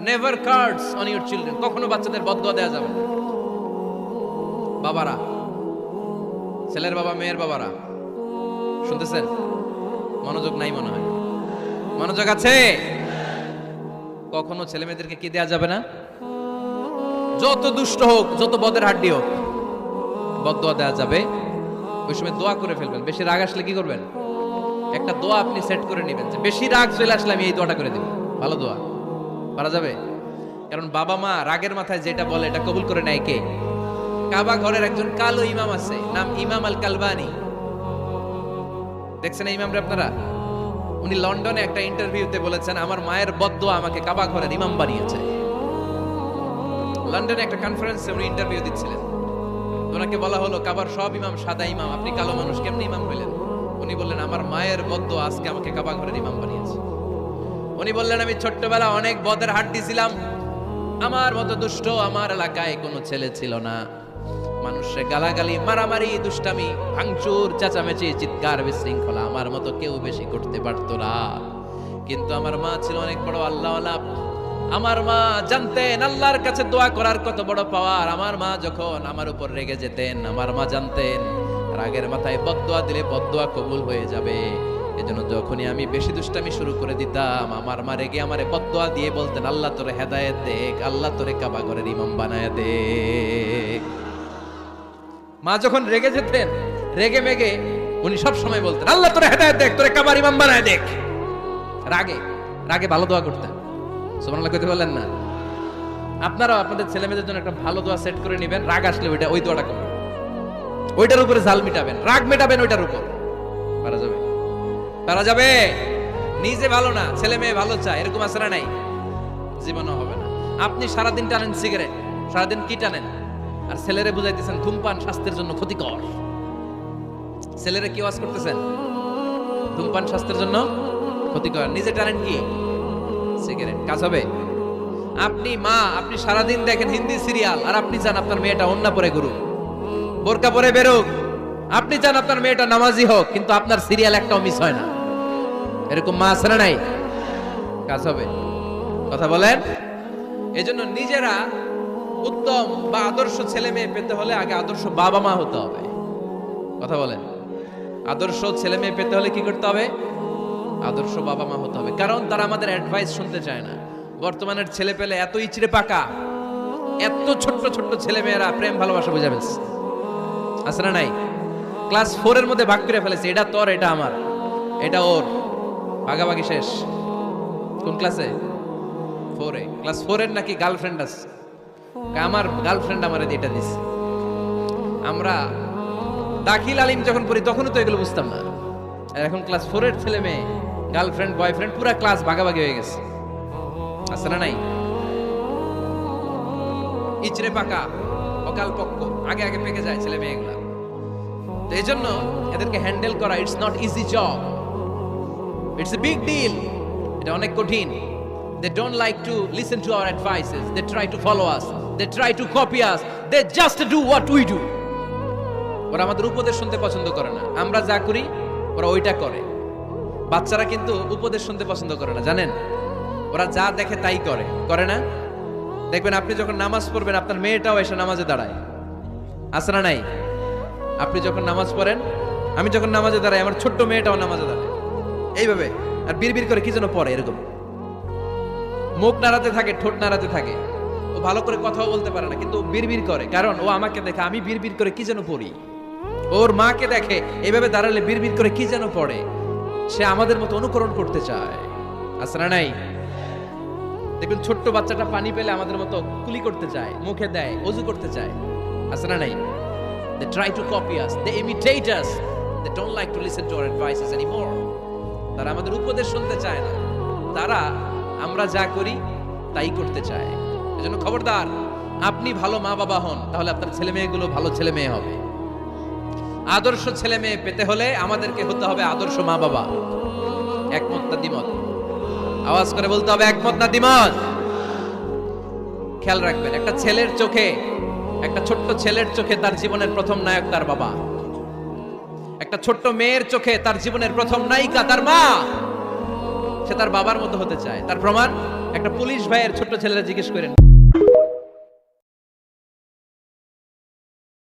Never cards on your children. কখনো বাচ্চাদের বদদোয়া দেওয়া যাবে না। বাবারা, ছেলের বাবা মেয়ের বাবারা শুনতেছেন? মনোযোগ নাই মনে হয়। মনোযোগ আছে? কখনো ছেলে মেয়েদেরকে কি দেয়া যাবে না? যত দুষ্ট হোক, যত বদের হাড্ডি হোক, বদদোয়া দেওয়া যাবে। ওই সময় দোয়া করে ফেলবেন। বেশি রাগ আসলে কি করবেন? একটা দোয়া আপনি সেট করে নেবেন যে বেশি রাগ চলে আসলে আমি এই দোয়াটা করে দেব। ভালো দোয়া পারা যাবে? কারণ বাবা মা রাগের মাথায় যেটা বলে এটা কবুল করে নেয় কে? কাবা ঘরের একজন কালো ইমাম আছে, নাম ইমাম আল কালবানি। দেখছেন এই ইমামরে আপনারা? উনি লন্ডনে একটা ইন্টারভিউতে বলেছেন, আমার মায়ের বদদোয়া আমাকে কাবা ঘরের ইমাম বানিয়েছে। লন্ডনে একটা কনফারেন্সে উনি ইন্টারভিউ দিচ্ছিলেন। ওনাকে বলা হলো, কাবার সব ইমাম সাদা ইমাম, আপনি কালো মানুষ, কেমনে ইমাম হইলেন? উনি বললেন, আমার মায়ের বদদোয়া আজকে আমাকে কাবা ঘরের ইমাম বানিয়েছে। উনি বললেন, আমি ছোট্টবেলা অনেক বদের হাড্ডি ছিলাম, আমার মতো দুষ্ট আমার এলাকায় কোনো ছেলে ছিল না। মানুষের গালাগালি, মারামারি, দুষ্টামি, ভাঙচুর, চেঁচামেচি, চিৎকার, বিশৃঙ্খলা আমার মতো কেউ বেশি করতে পারতো না। কিন্তু আমার মা ছিল অনেক বড় আল্লাহওয়ালা। আমার মা জানতেন আল্লাহর কাছে দোয়া করার কত বড় পাওয়ার। আমার মা যখন আমার উপর রেগে যেতেন, আমার মা জানতেন রাগের মাথায় বদদোয়া দিলে বদদোয়া কবুল হয়ে যাবে। এজন্য যখনই আমি বেশি দুষ্টামি শুরু করে দিতাম, আমার মা রেগে আমারে বদদোয়া দিয়ে বলতেন, আল্লাহ তোরে হেদায়েত দেখ, আল্লাহ তোরে কাবা ঘরের ইমাম বানায় দে। মা যখন রেগে যেতেন, রেগে মেগে উনি সব সময় বলতেন, আল্লাহ তোরে হেদায়েত দেখ, তোরে কাবার ইমাম বানায় দেখ। রাগে রাগে ভালো দোয়া করতেন। সুবহানাল্লাহ কইতে বলেন না? আপনারাও আপনাদের ছেলে মেয়েদের জন্য একটা ভালো দোয়া সেট করে নেবেন। রাগ আসলে ওই দোয়াটা করবেন, ওইটার উপরে জাল মিটাবেন, রাগ মেটাবেন ওইটার উপর। পারা যাবে? পারা যাবে? নিজে ভালো না, ছেলে মেয়ে ভালো চায়, এরকম আছে না? নাই, জীবনও হবে না। আপনি সারাদিন টানেন সিগারেট, সারাদিন কি টানেন, আর ছেলেরে বুঝাইতেছেন ধূমপান স্বাস্থ্যের জন্য ক্ষতিকর। ছেলেরে কি ওয়াজ করতেছেন? ধূমপান স্বাস্থ্যের জন্য ক্ষতিকর। নিজে টানেন কি? সিগারেট। কাজ হবে? আপনি মা, আপনি সারাদিন দেখেন হিন্দি সিরিয়াল, আর আপনি চান আপনার মেয়েটা ওন্না পরে ঘুরুক, বোরকা পরে বেরোক। আপনি চান আপনার মেয়েটা নামাজি হোক, কিন্তু আপনার সিরিয়াল একটাও মিস হয় না। এরকম মা আছে না? নাই? কাজ হবে? কথা বলেন। এজন্য নিজেরা উত্তম বা আদর্শ ছেলে মেয়ে পেতে হলে আগে আদর্শ বাবা মা হতে হবে। কথা বলেন। আদর্শ ছেলে মেয়ে পেতে হলে কি করতে হবে? আদর্শ বাবা মা হতে হবে। কারণ তারা আমাদের অ্যাডভাইস শুনতে চায় না। বর্তমানের ছেলে পেলে এত ইচড়ে পাকা, এত ছোট্ট ছোট্ট ছেলে মেয়েরা প্রেম ভালোবাসা বুঝাবে আছে না? নাই? ক্লাস 4 এর মধ্যে ভাগ করে ফেলেছে, এটা তোর, এটা আমার, এটা ওর, ভাগাভাগি শেষ। কোন ক্লাসে? 4 এ। ক্লাস 4 এর নাকি গার্লফ্রেন্ড আছে, আমার গার্লফ্রেন্ড আমারে এটা দিছে। আমরা দাখিল আলিম যখন পড়ি তখনও তো এগুলো বুঝতাম না। আর এখন ক্লাস 4 এর ছেলে মেয়ে গার্লফ্রেন্ড বয়ফ্রেন্ড পুরা ক্লাস ভাগাভাগি হয়ে গেছে। আছে না? নাই? ইচড়ে পাকা, অকাল পক্ক, আগে আগে পেকে যায় ছেলে মেয়েগুলা। তো এই জন্য এদেরকে হ্যান্ডেল করা, it's not easy job, it's a big deal. এটা অনেক কঠিন। They don't like to listen to our advices. They try to follow us. They try to copy us. They just do what we do. ওরা আমাদের উপদেশ শুনতে পছন্দ করে না। আমরা যা করি ওরা ওইটা করে। বাচ্চারা কিন্তু উপদেশ শুনতে পছন্দ করে না, জানেন? ওরা যা দেখে তাই করে, করে না? দেখবেন আপনি যখন নামাজ পড়বেন, আপনার মেয়েটাও এসে নামাজে দাঁড়ায়। আছে না? নাই? আপনি যখন নামাজ পড়েন, আমি যখন নামাজে দাঁড়াই, আমার ছোট্ট মেয়েটাও নামাজে দাঁড়ায় এইভাবে, আর বিড়বিড় করে কি যেন পড়ে, এরকম মুখ নাড়াতে থাকে, ঠোঁট নাড়াতে থাকে। ও ভালো করে কথাও বলতে পারে না, কিন্তু বিড়বিড় করে, কারণ ও আমাকে দেখে আমি বিড়বিড় করে কি যেন পড়ি। ওর মাকে দেখে এইভাবে দাঁড়ালে বিড়বিড় করে কি যেন পড়ে। সে আমাদের মতো অনুকরণ করতে চায়। আছে না? নাই? দেখবেন ছোট্ট বাচ্চাটা পানি পেলে আমাদের মতো কুলি করতে চায়, মুখে দেয়, ওযু করতে চায়। আছে না? নাই? They try to copy us, they imitate us, they don't like to listen to our advices anymore. তারা আমাদের উপদেশ শুনতে চায় না, তারা আমরা যা করি তাই করতে চায়। এজন্য খবরদার, আপনি ভালো মা বাবা হন, তাহলে আপনার ছেলে মেয়েগুলো ভালো ছেলে মেয়ে হবে। আদর্শ ছেলে মেয়ে পেতে হলে আমাদেরকে হতে হবে আদর্শ মা বাবা। একমত না দ্বিমত? আওয়াজ করে বলতে হবে, একমত না দ্বিমত? খেয়াল রাখবেন, একটা ছেলের চোখে, একটা ছোট্ট ছেলের চোখে তার জীবনের প্রথম নায়ক তার বাবা। একটা ছোট্ট মেয়ের চোখে তার জীবনের প্রথম নায়িকা তার মা। সে তার বাবার মতো হতে চায়। তার প্রমাণ একটা পুলিশ ভাইয়ের ছোট্ট ছেলেরা জিজ্ঞেস করেন,